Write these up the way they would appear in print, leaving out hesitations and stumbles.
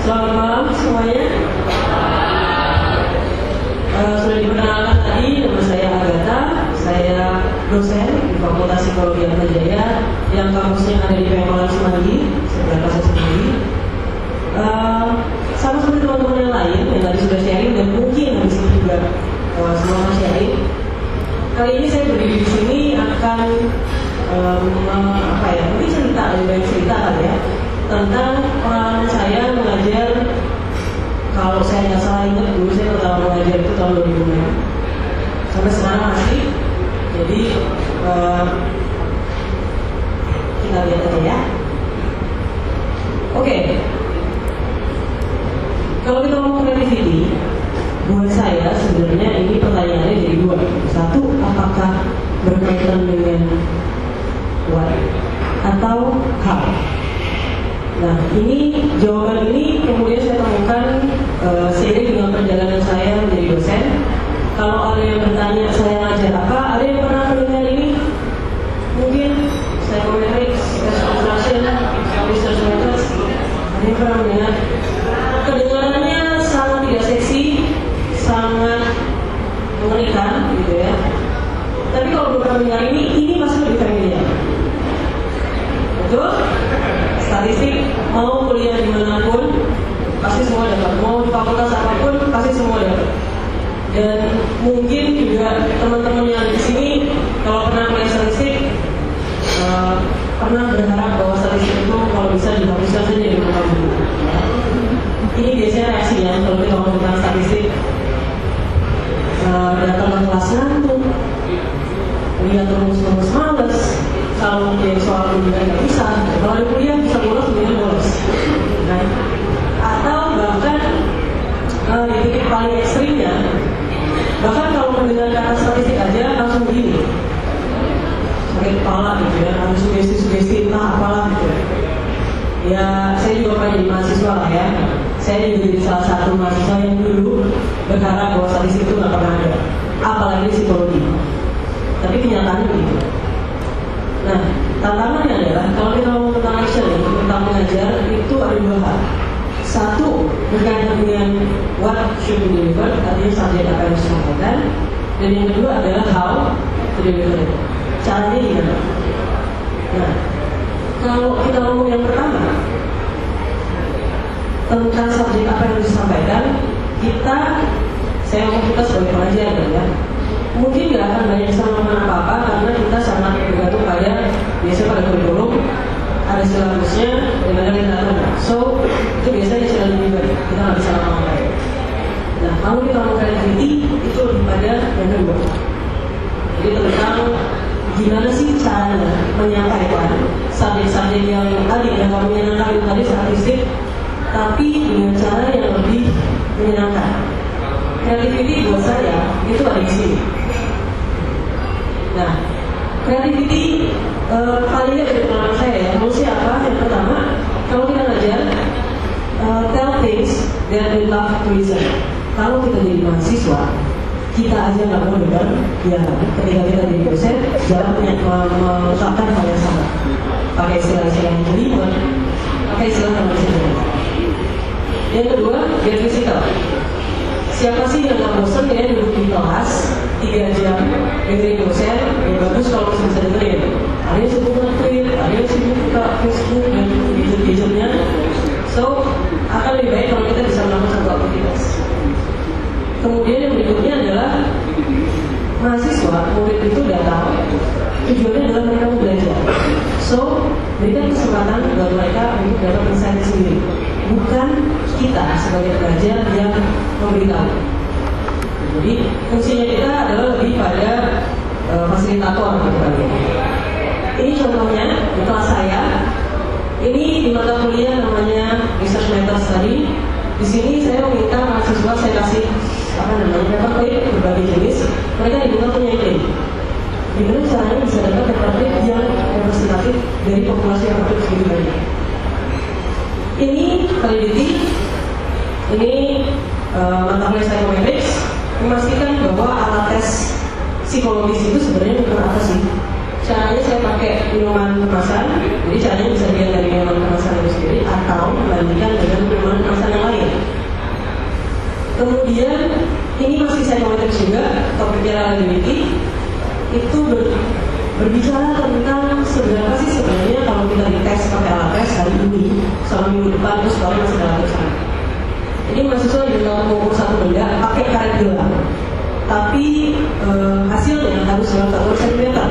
Selamat malam semuanya. Sudah diperkenalkan tadi, nama saya Agatha. Saya dosen di Fakultas Psikologi Atmajaya yang kampusnya ada di Pengkolan Semanggi, sebelah Pasar Semanggi. Sama seperti teman-teman yang lain yang tadi sudah sharing dan mungkin habis ini juga semua sharing. Kali ini saya berdiri di sini akan mungkin cerita, lebih banyak cerita kali ya, tentang pengalaman saya mengajar. Kalau saya nggak salah ingat, dulu saya pertama mengajar itu tahun 2006 sampai sekarang masih. Jadi kita lihat aja ya. Oke. Kalau kita ngomong creativity, buat saya sebenarnya ini pertanyaannya jadi dua. Satu, apakah berkaitan dengan what atau how? Nah, ini jawaban ini kemudian saya temukan seiring dengan perjalanan saya menjadi dosen. Kalau ada yang bertanya saya ngajar apa, ada yang pernah mendengar ini? Mungkin psychometrics, construction, research methods, ada yang pernah mendengar? Kedengarannya sangat tidak seksi, sangat mengerikan gitu ya. Tapi kalau belum pernah mendengar ini masih lebih familiar. Betul? Statistik, mau kuliah dimanapun pasti semua dapat, mau di fakultas apapun pasti semua dapat. Dan mungkin juga teman-teman yang di sini kalau pernah kuliah statistik pernah berharap bahwa statistik itu kalau bisa dihapuskan saja di muka bumi. Ini biasanya reaksinya kalau kita ngomong tentang statistik. Datang ke kelas ngantuk, lihat rumus-rumus males. Kalau dia soal kuliah nggak bisa, kalau di kuliah bisa bolos, kemudian bolos. Nah, atau bahkan di titik paling ekstrimnya, bahkan kalau mendengar kata statistik aja langsung begini, sakit kepala gitu ya, harus sugesti entah apalah gitu. Ya, saya juga pernah jadi mahasiswa lah ya. Saya juga jadi salah satu mahasiswa yang dulu berharap bahwa statistik itu nggak pernah ada, apalagi psikologi. Tapi kenyataannya begitu. Nah, tantangannya adalah kalau kita ngomong tentang lecturing, tentang mengajar, itu ada dua hal. Satu, berkaitan dengan what should be delivered, artinya subjek apa yang harus disampaikan. Dan yang kedua adalah how to deliver it. Caranya gimana? Nah, kalau kita ngomong yang pertama tentang subjek apa yang harus disampaikan, saya ngomong kita sebagai pengajar ya, mungkin nggak akan banyak bisa melakukan apa-apa karena kita sangat bergantung pada biasanya pada kurikulum, ada silabusnya dan ada literatur. So itu biasanya sudah lebih baik, kita nggak bisa melakukan. Nah, kalau kita ngomong creativity itu lebih pada yang kedua. Jadi tentang gimana sih caranya menyampaikan subjek-subjek yang tadi yang kalau menyenangkan itu tadi statistik, tapi dengan cara yang lebih menyenangkan. Creativity buat saya itu ada di sini. Nah, creativity paling tidak dari pengalaman saya ya. Maksudnya apa? Yang pertama, kalau kita ngajar, tell things that we love to listen. Kalau kita jadi mahasiswa, kita aja nggak mau dengar, ya ketika kita jadi dosen, jangan mengucapkan hal yang sama. Pakai istilah-istilah yang jelimet, pakai istilah yang bisa. Yang kedua, get physical. Siapa sih yang gak bosan ya duduk di kelas 3 jam dengerin dosen? Ya bagus kalau masih bisa dengerin. Ada yang sibuk nge-tweet, ada yang sibuk buka Facebook dan gadget-gadgetnya. So, akan lebih baik kalau kita bisa melakukan satu aktivitas. Kemudian yang berikutnya adalah mahasiswa, murid itu datang, tujuannya adalah mereka mau belajar. So, berikan kesempatan buat mereka untuk dapat insight sendiri. Bukan kita sebagai pengajar yang memberitahu. Jadi fungsinya kita adalah lebih pada fasilitator gitu kan. Ini contohnya di kelas saya. Ini di mata kuliah namanya research methods tadi. Di sini saya meminta mahasiswa saya kasih paper clip berbagai jenis. Mereka diminta punya ide. Gimana caranya bisa dapat paper clip yang representatif dari populasi yang hampir segitu banyak. Ini validity, ini mata kuliah psychometrics memastikan bahwa alat tes psikologis itu sebenarnya bukan apa sih. Caranya saya pakai minuman kemasan, jadi caranya bisa dilihat dari minuman kemasan itu sendiri atau membandingkan dengan minuman kemasan yang topiknya LGBT itu berbicara tentang sebenarnya sih sebenarnya kalau kita dites pakai alat tes hari ini sama minggu depan terus kalau masih dalam sana. Ini mahasiswa juga mengukur satu benda pakai karet gelang, tapi hasilnya harus dalam 1 sentimeter.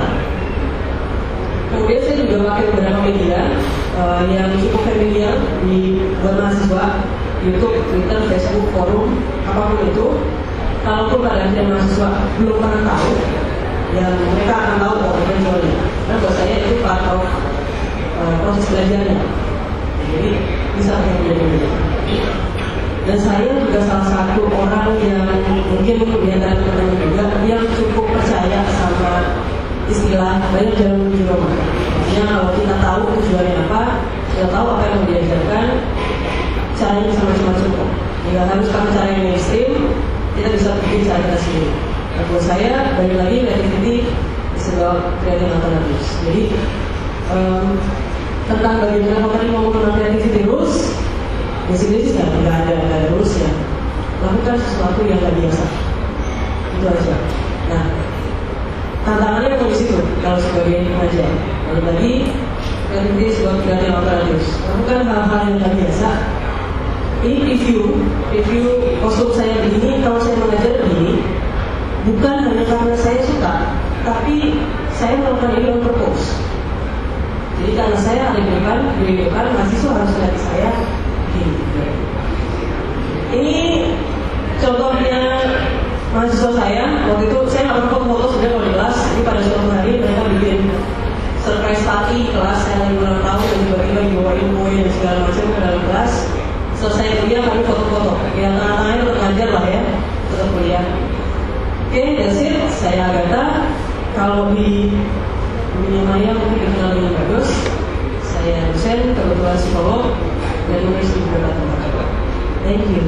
Kemudian saya juga pakai beberapa media yang cukup familiar buat mahasiswa, YouTube, Twitter, Facebook, forum, apapun itu. Kalaupun pada akhirnya mahasiswa belum pernah tahu, ya mereka akan tahu kalau eventually. Karena buat saya itu part of proses belajarnya. Jadi bisa menjadi. Dan saya juga salah satu orang yang mungkin di antara teman-teman juga yang cukup percaya sama istilah banyak jalan menuju Roma. Artinya kalau kita tahu tujuannya apa, kita tahu apa yang mau diajarkan, caranya bisa macam-macam kok. Jika harus pakai cara yang mainstream, kita bisa bikin cara kita sendiri. Nah, buat saya, balik lagi creativity is about creating alternatives. Jadi tentang bagaimana company mau mengenal creativity rules, basically sih nggak ada rules ya. Lakukan sesuatu yang nggak biasa. Itu aja. Nah, tantangannya ada di situ kalau sebagai pengajar. Balik lagi, creativity is about creating alternatives. Lakukan hal-hal yang nggak biasa. Ini review kostum saya begini, kalau saya mengajar begini, bukan hanya karena saya suka, tapi saya melakukan ini on purpose. Jadi karena saya ada di depan, mahasiswa harus lihat saya begini. Ini contohnya mahasiswa saya, waktu itu saya nggak pernah foto sudah kalau di kelas, ini pada suatu hari mereka bikin surprise party kelas, saya lagi ulang tahun dan tiba-tiba dibawain kue dan segala macam ke dalam kelas. Selesai kuliah kami foto-foto, ya tengah-tengahnya tetap ngajar lah ya, tetap kuliah. Oke, that's it. Saya Agatha. Kalau di dunia maya mungkin dikenal dengan bagus. Saya dosen, kebetulan psikolog, dan menulis di beberapa tempat. Thank you.